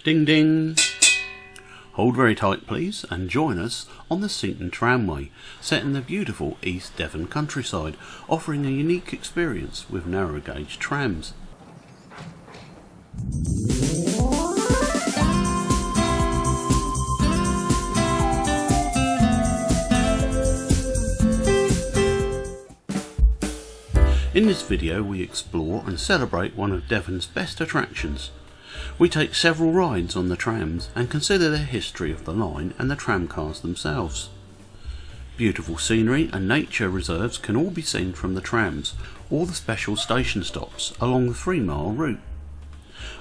Ding ding! Hold very tight please and join us on the Seaton Tramway, set in the beautiful East Devon countryside, offering a unique experience with narrow gauge trams. In this video we explore and celebrate one of Devon's best attractions. We take several rides on the trams and consider the history of the line and the tramcars themselves. Beautiful scenery and nature reserves can all be seen from the trams or the special station stops along the 3-mile route.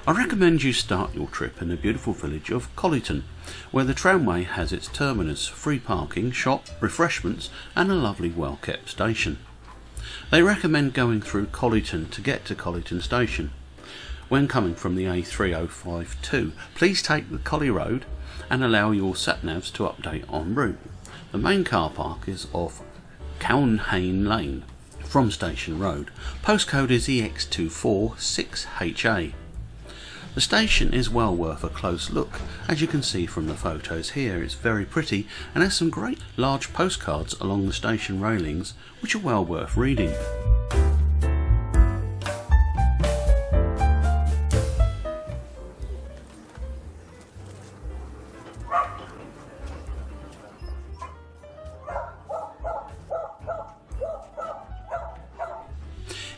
I recommend you start your trip in the beautiful village of Collyton, where the tramway has its terminus, free parking, shop, refreshments and a lovely well-kept station. They recommend going through Collyton to get to Collyton Station. When coming from the A3052, please take the Collie Road and allow your sat-navs to update en route. The main car park is off Cownhane Lane from Station Road. Postcode is EX246HA. The station is well worth a close look. As you can see from the photos here, it's very pretty and has some great large postcards along the station railings which are well worth reading.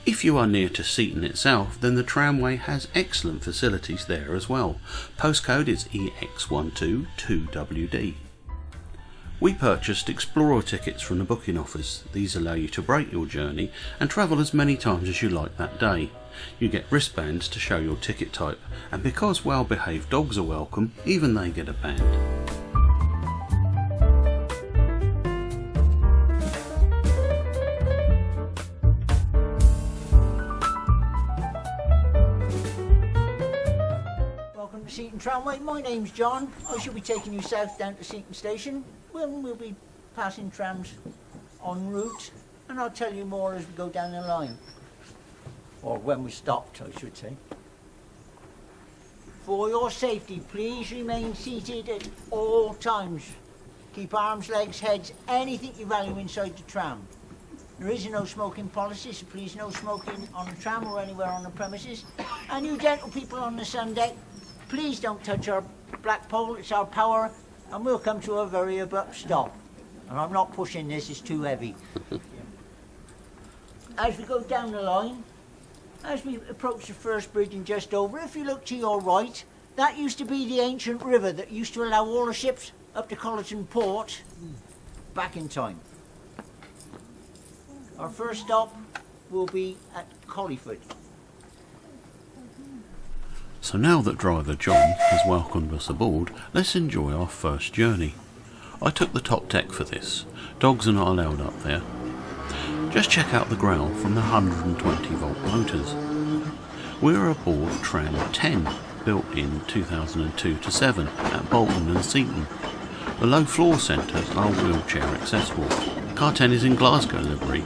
If you are near to Seaton itself, then the tramway has excellent facilities there as well. Postcode is EX122WD. We purchased Explorer tickets from the booking office. These allow you to break your journey and travel as many times as you like that day. You get wristbands to show your ticket type, and because well-behaved dogs are welcome, even they get a band. Seaton Tramway, my name's John. I shall be taking you south down to Seaton Station when we'll be passing trams en route, and I'll tell you more as we go down the line, or when we stopped I should say. For your safety, please remain seated at all times. Keep arms, legs, heads, anything you value inside the tram. There is no smoking policy, so please no smoking on the tram or anywhere on the premises. And you gentle people on the sun deck, please don't touch our black pole, it's our power, and we'll come to a very abrupt stop. And I'm not pushing this, it's too heavy. As we go down the line, as we approach the first bridge and just over, if you look to your right, that used to be the ancient river that used to allow all the ships up to Collyton Port back in time. Our first stop will be at Collyford. So now that driver John has welcomed us aboard, let's enjoy our first journey. I took the top deck for this. Dogs are not allowed up there. Just check out the growl from the 120 volt motors. We're aboard Tram 10, built in 2002-7 at Bolton and Seaton. The low floor centres are wheelchair accessible. Car 10 is in Glasgow livery.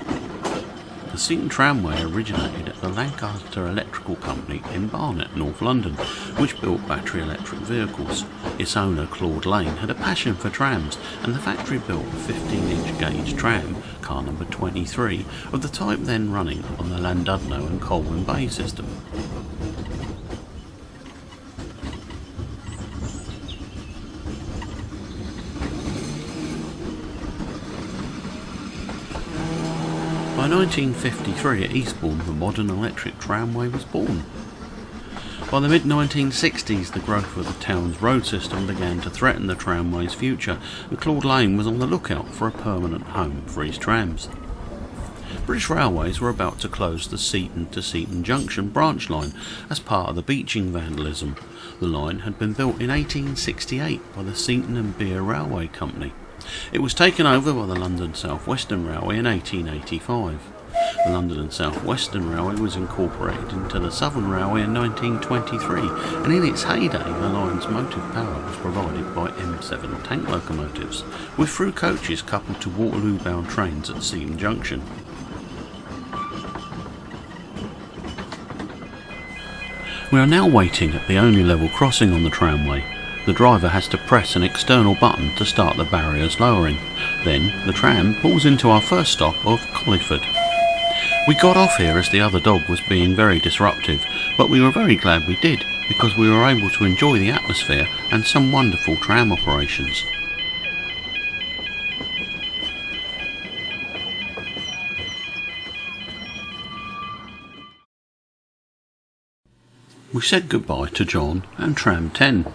The Seaton Tramway originated at the Lancaster Electrical Company in Barnet, North London, which built battery electric vehicles. Its owner, Claude Lane, had a passion for trams, and the factory built a 15-inch gauge tram, car number 23, of the type then running on the Llandudno and Colwyn Bay system. By 1953 at Eastbourne, the modern electric tramway was born. By the mid-1960s, the growth of the town's road system began to threaten the tramway's future, and Claude Lane was on the lookout for a permanent home for his trams. British Railways were about to close the Seaton to Seaton Junction branch line as part of the beaching vandalism. The line had been built in 1868 by the Seaton and Beer Railway Company. It was taken over by the London South Western Railway in 1885. The London and South Western Railway was incorporated into the Southern Railway in 1923, and in its heyday the line's motive power was provided by M7 tank locomotives, with through coaches coupled to Waterloo-bound trains at Seaton Junction. We are now waiting at the only level crossing on the tramway. The driver has to press an external button to start the barriers lowering. Then the tram pulls into our first stop of Colliford. We got off here as the other dog was being very disruptive, but we were very glad we did because we were able to enjoy the atmosphere and some wonderful tram operations. We said goodbye to John and Tram 10.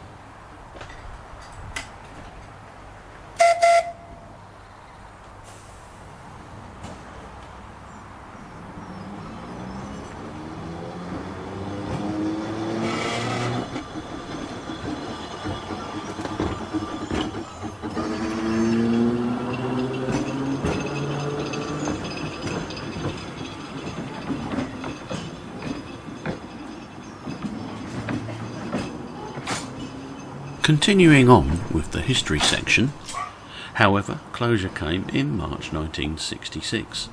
Continuing on with the history section, however, closure came in March 1966.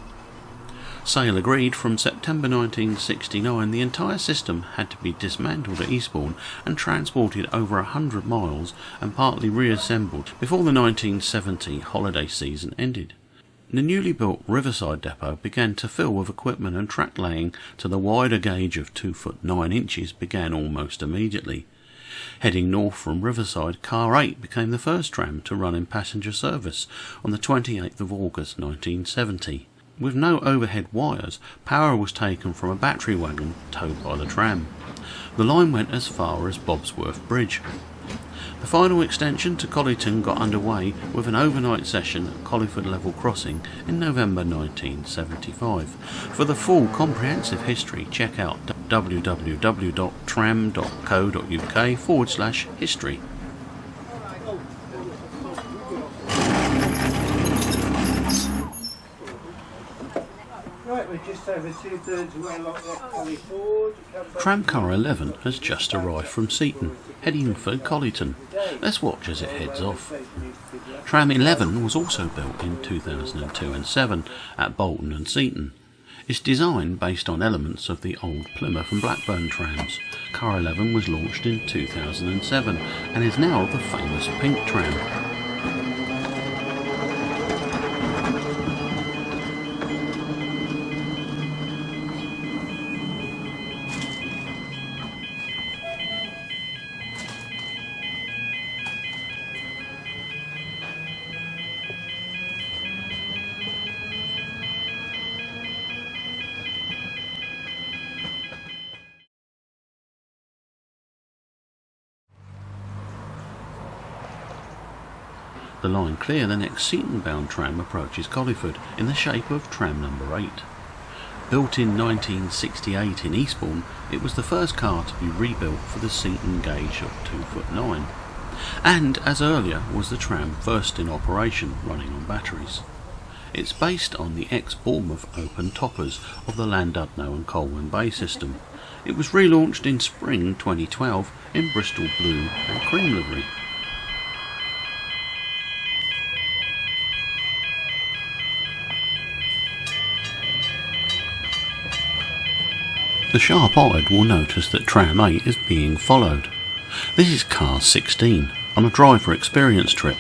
Sale agreed from September 1969 the entire system had to be dismantled at Eastbourne and transported over 100 miles and partly reassembled before the 1970 holiday season ended. The newly built Riverside depot began to fill with equipment and track laying to the wider gauge of 2 foot 9 inches began almost immediately. Heading north from Riverside, Car 8 became the first tram to run in passenger service on the 28th of August 1970. With no overhead wires, power was taken from a battery wagon towed by the tram. The line went as far as Bobsworth Bridge. The final extension to Collyton got underway with an overnight session at Colliford Level Crossing in November 1975. For the full comprehensive history, check out www.tram.co.uk/history. Right, we're just over 2/3 way along Collie Ford. Tramcar 11 has just arrived from Seaton, heading for Collyton. Let's watch as it heads off. Tram 11 was also built in 2002 and 7 at Bolton and Seaton. It's designed based on elements of the old Plymouth and Blackburn trams. Car 11 was launched in 2007 and is now the famous pink tram. The line clear, the next Seaton-bound tram approaches Colliford in the shape of tram number 8. Built in 1968 in Eastbourne, it was the first car to be rebuilt for the Seaton gauge of 2 foot 9. And, as earlier, was the tram first in operation, running on batteries. It's based on the ex-Bournemouth open toppers of the Llandudno and Colwyn Bay system. It was relaunched in spring 2012 in Bristol blue and cream livery. The sharp-eyed will notice that Tram 8 is being followed. This is Car 16, on a driver experience trip.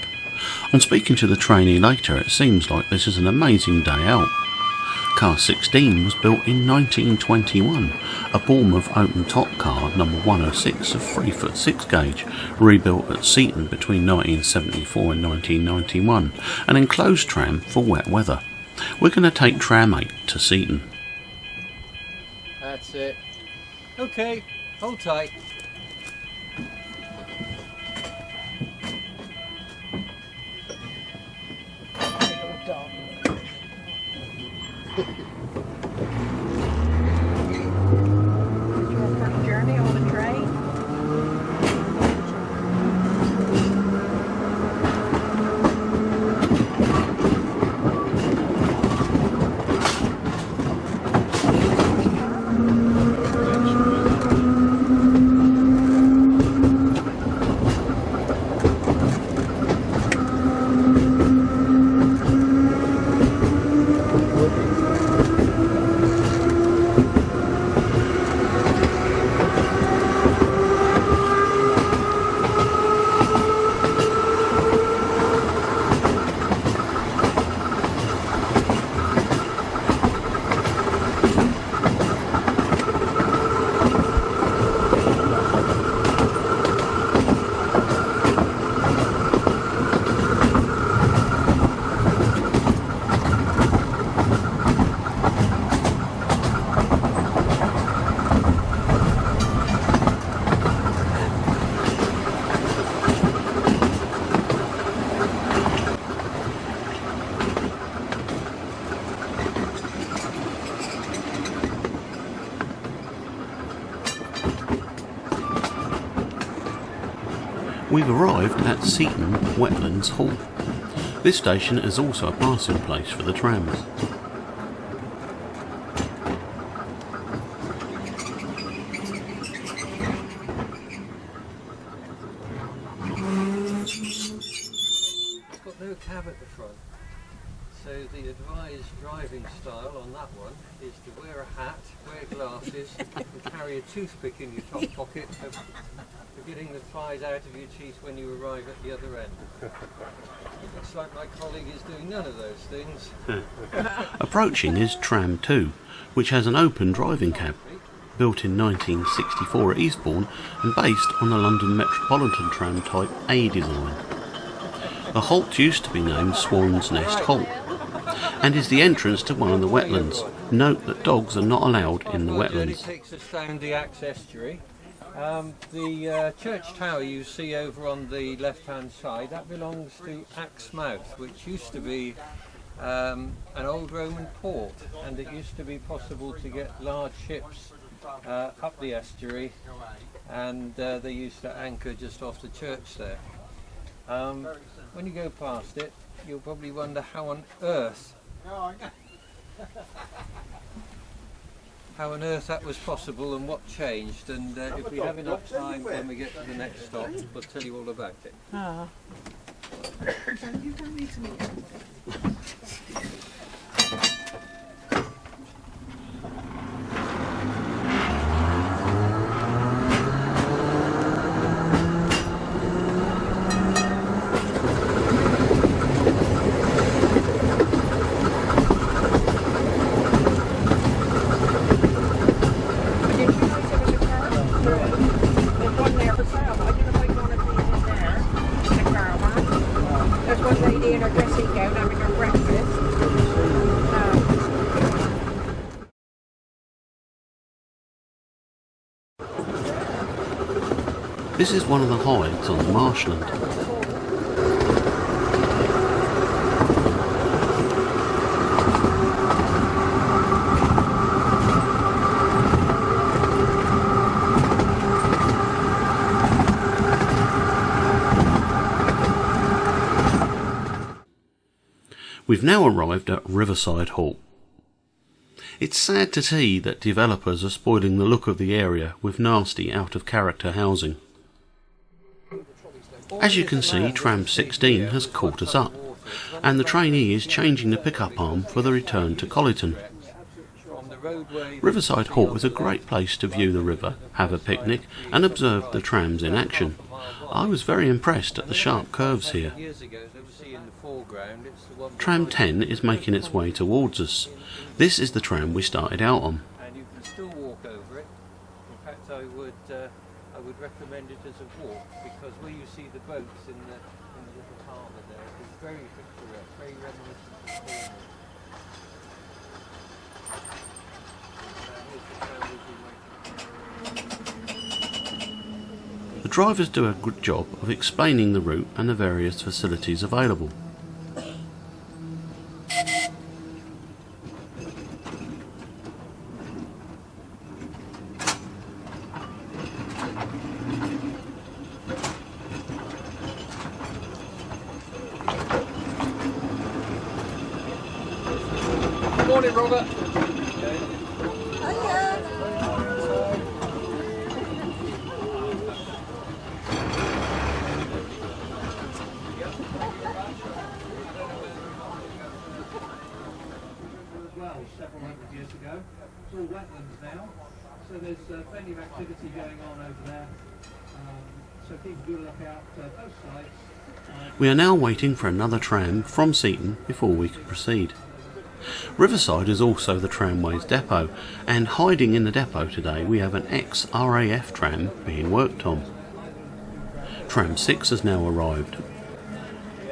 On speaking to the trainee later, it seems like this is an amazing day out. Car 16 was built in 1921, a Bournemouth open-top car number 106 of 3 foot 6 gauge, rebuilt at Seaton between 1974 and 1991, an enclosed tram for wet weather. We're going to take Tram 8 to Seaton. That's it. Okay, hold tight. Your first journey on a train? We've arrived at Seaton Wetlands Hall. This station is also a passing place for the trams. It's got no cab at the front, so the advised driving style on that one is to wear a hat, wear glasses and carry a toothpick in your top pocket for getting the flies out of your teeth when you arrive at the other end. Looks like my colleague is doing none of those things. Approaching is Tram 2, which has an open driving cab, built in 1964 at Eastbourne and based on the London Metropolitan Tram Type A design. The halt used to be named Swan's Nest Halt and is the entrance to one of the wetlands. Note that dogs are not allowed in the wetlands. It takes us down the Axe estuary. The church tower you see over on the left hand side, that belongs to Axe Mouth, which used to be an old Roman port, and it used to be possible to get large ships up the estuary, and they used to anchor just off the church there. When you go past it, you'll probably wonder how on earth that was possible and what changed, and if we have enough time when we get to the next stop, we'll tell you all about it. Ah. You don't need to meet everybody. This is one of the hides on the marshland. We've now arrived at Riverside Hall. It's sad to see that developers are spoiling the look of the area with nasty out-of-character housing. As you can see, Tram 16 has caught us up, and the trainee is changing the pickup arm for the return to Collyton. Riverside Hall is a great place to view the river, have a picnic and observe the trams in action. I was very impressed at the sharp curves here. Tram 10 is making its way towards us. This is the tram we started out on. And you can still walk over it. In fact, I would recommend it as a walk, because where you see the boats in the little harbour there, it's very picturesque, very reminiscent of Cornwall. The drivers do a good job of explaining the route and the various facilities available. Morning, Robert. Well, several hundred years ago. It's all wetlands now, so there's plenty of activity going on over there. So keep a good look out both sides. We are now waiting for another tram from Seaton before we can proceed. Riverside is also the tramway's depot, and hiding in the depot today we have an ex-RAF tram being worked on. Tram 6 has now arrived.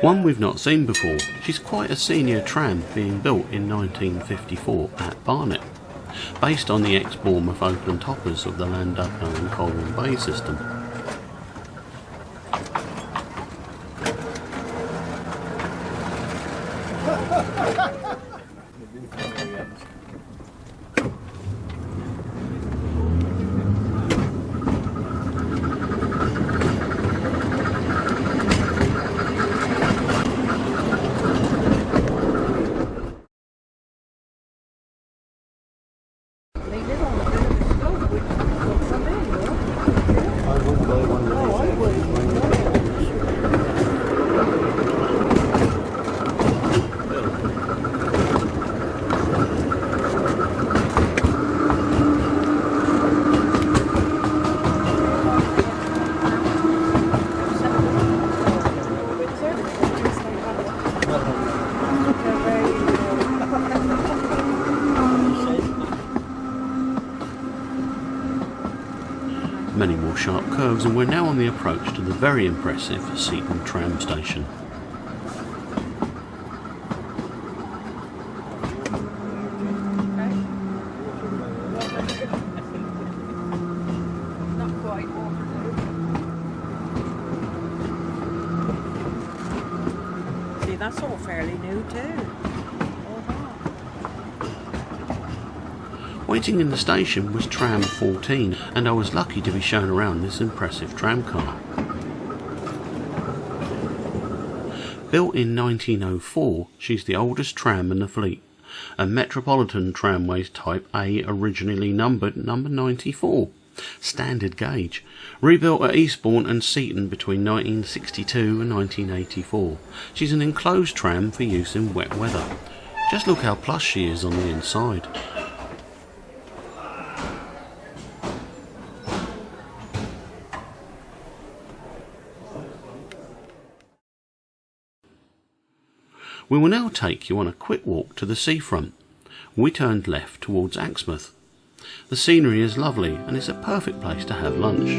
One we've not seen before. She's quite a senior tram, being built in 1954 at Barnet, based on the ex-Bournemouth open toppers of the Llandudno and Colwyn Bay system. many more sharp curves, and we're now on the approach to the very impressive Seaton Tram station. Not quite Waterloo. See, that's all fairly new too. Waiting in the station was Tram 14, and I was lucky to be shown around this impressive tram car. Built in 1904, she's the oldest tram in the fleet, a Metropolitan Tramways Type A, originally numbered number 94, standard gauge, rebuilt at Eastbourne and Seaton between 1962 and 1984. She's an enclosed tram for use in wet weather. Just look how plush she is on the inside. We will now take you on a quick walk to the seafront. We turned left towards Axmouth. The scenery is lovely and it's a perfect place to have lunch.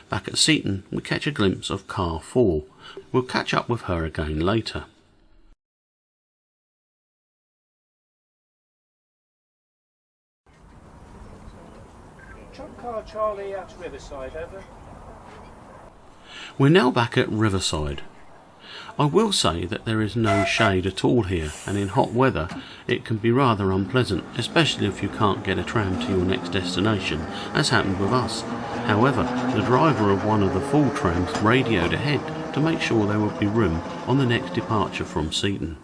Back at Seaton, we catch a glimpse of Car 4. We'll catch up with her again later. Truck car Charlie at Riverside, over. We're now back at Riverside. I will say that there is no shade at all here, and in hot weather it can be rather unpleasant, especially if you can't get a tram to your next destination, as happened with us. However, the driver of one of the full trams radioed ahead to make sure there would be room on the next departure from Seaton.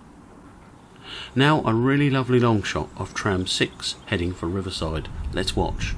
Now a really lovely long shot of Tram 6 heading for Riverside. Let's watch.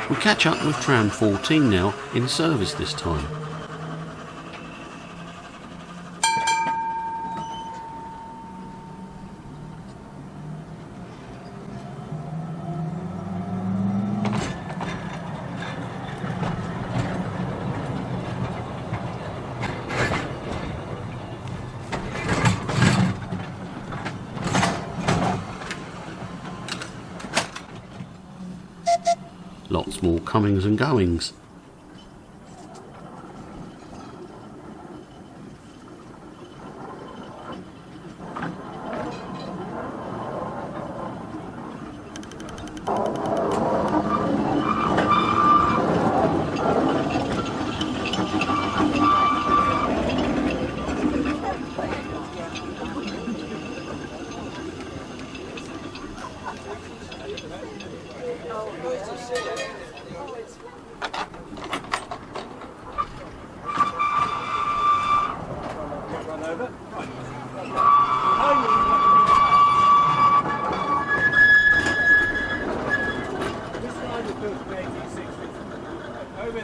We catch up with Tram 14 now, in service this time. Lots more comings and goings.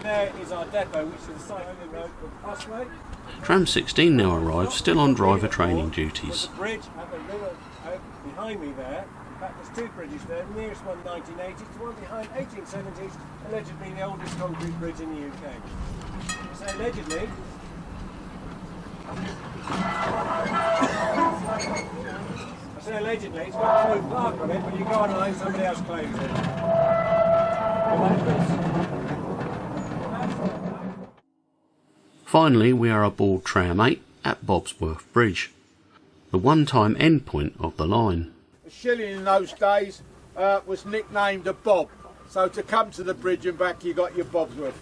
there is our depot, which is a site on the road called Busway. Tram 16 now arrives, still on driver training duties. There's a bridge at the river behind me there. In fact, there's 2 bridges there. The nearest one 1980s, the one behind 1870s, allegedly the oldest concrete bridge in the UK. I say allegedly. I say allegedly, it's got no plaque on it, but you go online, somebody else claims it. Finally, we are aboard Tram 8 at Bobsworth Bridge, the one-time endpoint of the line. A shilling in those days was nicknamed a bob, so to come to the bridge and back you got your Bobsworth.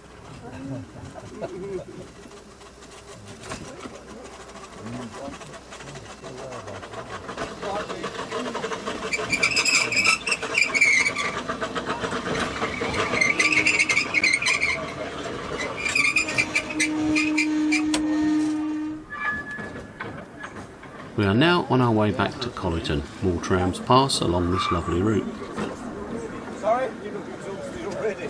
We are now on our way back to Collyton. More trams pass along this lovely route. Sorry? You look exhausted already.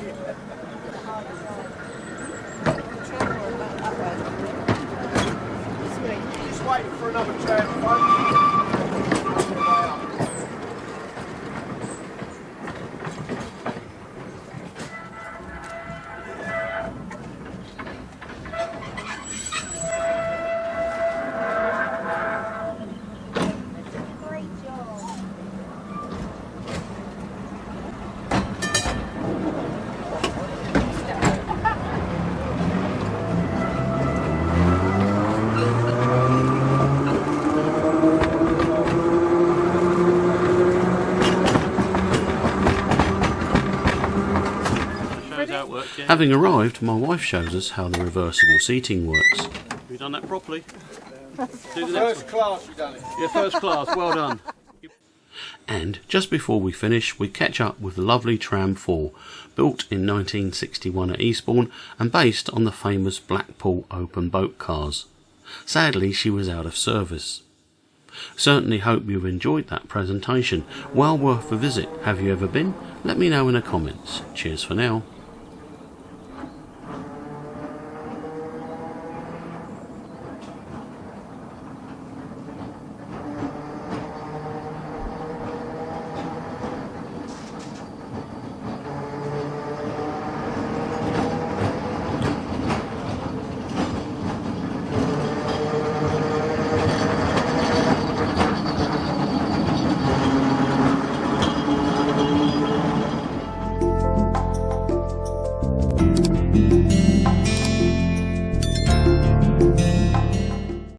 Just waiting for another tram, folks. Having arrived, my wife shows us how the reversible seating works. We've done that properly. First class you done it. Yeah, first class, well done. And just before we finish, we catch up with the lovely Tram 4, built in 1961 at Eastbourne and based on the famous Blackpool open boat cars. Sadly, she was out of service. Certainly hope you've enjoyed that presentation. Well worth a visit. Have you ever been? Let me know in the comments. Cheers for now.